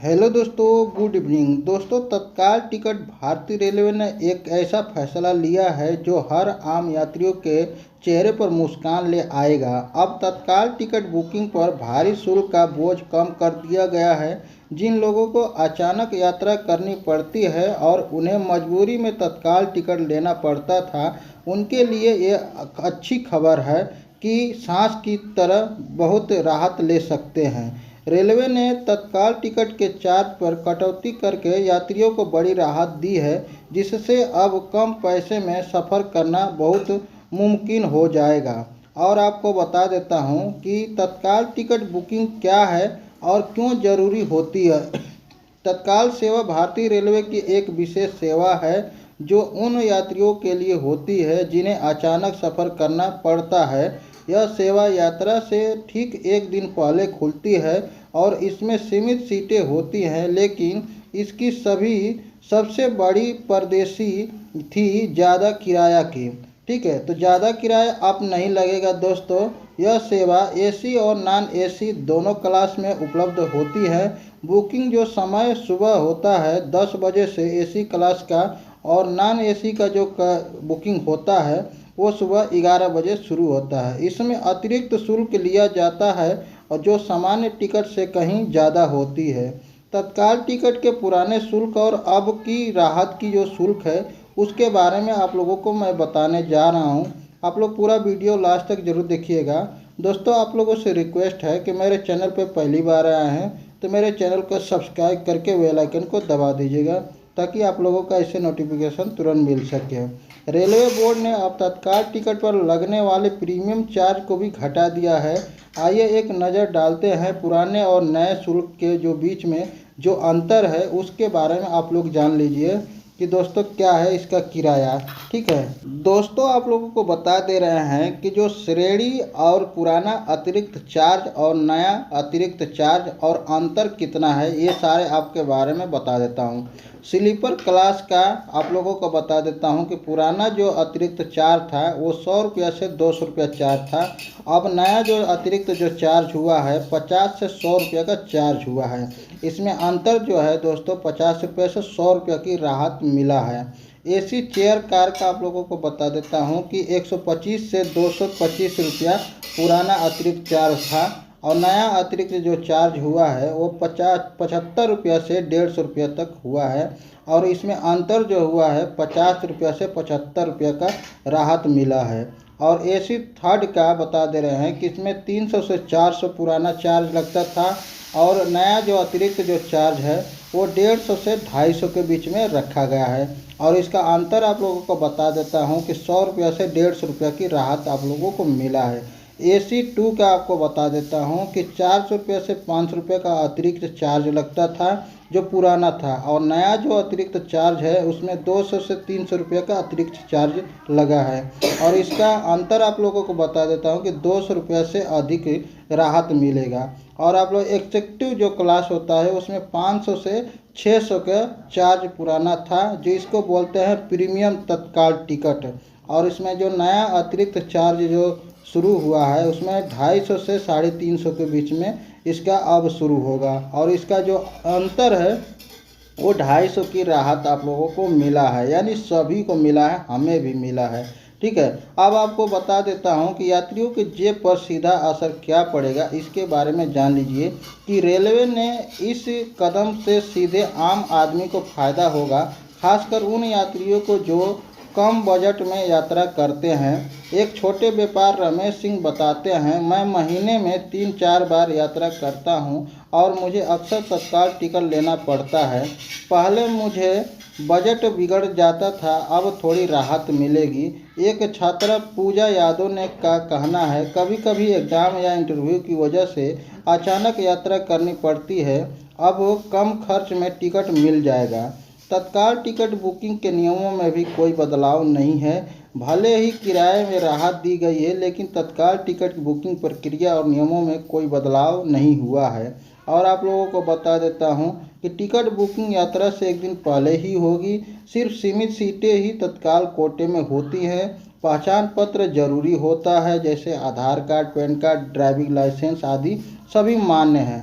Hello दोस्तों, good evening. दोस्तों, तत्काल टिकट भारतीय रेलवे ने एक ऐसा फैसला लिया है जो हर आम यात्रियों के चेहरे पर मुस्कान ले आएगा। अब तत्काल टिकट बुकिंग पर भारी शुल्क का बोझ कम कर दिया गया है। जिन लोगों को अचानक यात्रा करनी पड़ती है और उन्हें मजबूरी में तत्काल टिकट लेना पड़ता था, उनके लिए ये अच्छी खबर है कि सांस की तरह बहुत राहत ले सकते हैं। रेलवे ने तत्काल टिकट के चार्ज पर कटौती करके यात्रियों को बड़ी राहत दी है, जिससे अब कम पैसे में सफ़र करना बहुत मुमकिन हो जाएगा। और आपको बता देता हूं कि तत्काल टिकट बुकिंग क्या है और क्यों ज़रूरी होती है। तत्काल सेवा भारतीय रेलवे की एक विशेष सेवा है जो उन यात्रियों के लिए होती है जिन्हें अचानक सफ़र करना पड़ता है। यह सेवा यात्रा से ठीक एक दिन पहले खुलती है और इसमें सीमित सीटें होती हैं, लेकिन इसकी सबसे बड़ी परदेसी थी ज़्यादा किराया की। ठीक है, तो ज़्यादा किराया अब नहीं लगेगा दोस्तों। यह सेवा एसी और नॉन एसी दोनों क्लास में उपलब्ध होती है। बुकिंग जो समय सुबह होता है 10 बजे से एसी क्लास का, और नॉन एसी का जो बुकिंग होता है वो सुबह 11 बजे शुरू होता है। इसमें अतिरिक्त शुल्क लिया जाता है और जो सामान्य टिकट से कहीं ज़्यादा होती है। तत्काल टिकट के पुराने शुल्क और अब की राहत की जो शुल्क है उसके बारे में आप लोगों को मैं बताने जा रहा हूँ। आप लोग पूरा वीडियो लास्ट तक जरूर देखिएगा। दोस्तों, आप लोगों से रिक्वेस्ट है कि मेरे चैनल पर पहली बार आए हैं तो मेरे चैनल को सब्सक्राइब करके बेल आइकन को दबा दीजिएगा, ताकि आप लोगों का इससे नोटिफिकेशन तुरंत मिल सके। रेलवे बोर्ड ने अब तत्काल टिकट पर लगने वाले प्रीमियम चार्ज को भी घटा दिया है। आइए एक नज़र डालते हैं पुराने और नए शुल्क के जो बीच में जो अंतर है उसके बारे में। आप लोग जान लीजिए कि दोस्तों क्या है इसका किराया। ठीक है दोस्तों, आप लोगों को बता दे रहे हैं कि जो श्रेणी और पुराना अतिरिक्त चार्ज और नया अतिरिक्त चार्ज और अंतर कितना है, ये सारे आपके बारे में बता देता हूँ। स्लीपर क्लास का आप लोगों को बता देता हूँ कि पुराना जो अतिरिक्त चार्ज था वो 100 रुपया से 200 रुपया चार्ज था। अब नया जो अतिरिक्त जो चार्ज हुआ है 50 से 100 रुपये का चार्ज हुआ है। इसमें अंतर जो है दोस्तों 50 रुपये से 100 रुपये की राहत मिला है। एसी चेयर कार का आप लोगों को बता देता हूँ कि 125 से 225 रुपया पुराना अतिरिक्त चार्ज था, और नया अतिरिक्त जो चार्ज हुआ है वो 75 रुपया से 150 रुपया तक हुआ है। और इसमें अंतर जो हुआ है 50 रुपया से 75 रुपया का राहत मिला है। और एसी थर्ड का बता दे रहे हैं कि इसमें 300 से 400 पुराना चार्ज लगता था, और नया जो अतिरिक्त जो चार्ज है वो 150 से 250 के बीच में रखा गया है। और इसका अंतर आप लोगों को बता देता हूँ कि 100 रुपया से 150 रुपया की राहत आप लोगों को मिला है। एसी 2 का आपको बता देता हूँ कि 400 रुपये से 500 रुपये का अतिरिक्त चार्ज लगता था जो पुराना था, और नया जो अतिरिक्त चार्ज है उसमें 200 से 300 रुपये का अतिरिक्त चार्ज लगा है। और इसका अंतर आप लोगों को बता देता हूँ कि 200 रुपये से अधिक राहत मिलेगा। और आप लोग एग्जीक्यूटिव जो क्लास होता है उसमें 500 से 600 का चार्ज पुराना था, जो इसको बोलते हैं प्रीमियम तत्काल टिकट। और इसमें जो नया अतिरिक्त चार्ज जो शुरू हुआ है उसमें 250 से 350 के बीच में इसका अब शुरू होगा। और इसका जो अंतर है वो 250 की राहत आप लोगों को मिला है, यानी सभी को मिला है, हमें भी मिला है। ठीक है, अब आपको बता देता हूं कि यात्रियों के जेब पर सीधा असर क्या पड़ेगा, इसके बारे में जान लीजिए कि रेलवे ने इस कदम से सीधे आम आदमी को फ़ायदा होगा, खासकर उन यात्रियों को जो कम बजट में यात्रा करते हैं। एक छोटे व्यापार रमेश सिंह बताते हैं, मैं महीने में 3-4 बार यात्रा करता हूं और मुझे अक्सर तत्काल टिकट लेना पड़ता है। पहले मुझे बजट बिगड़ जाता था, अब थोड़ी राहत मिलेगी। एक छात्रा पूजा यादव ने का कहना है, कभी कभी एग्ज़ाम या इंटरव्यू की वजह से अचानक यात्रा करनी पड़ती है, अब कम खर्च में टिकट मिल जाएगा। तत्काल टिकट बुकिंग के नियमों में भी कोई बदलाव नहीं है। भले ही किराए में राहत दी गई है, लेकिन तत्काल टिकट बुकिंग प्रक्रिया और नियमों में कोई बदलाव नहीं हुआ है। और आप लोगों को बता देता हूं कि टिकट बुकिंग यात्रा से एक दिन पहले ही होगी। सिर्फ सीमित सीटें ही तत्काल कोटे में होती हैं। पहचान पत्र जरूरी होता है, जैसे Aadhaar card, PAN card, driving licence आदि सभी मान्य हैं।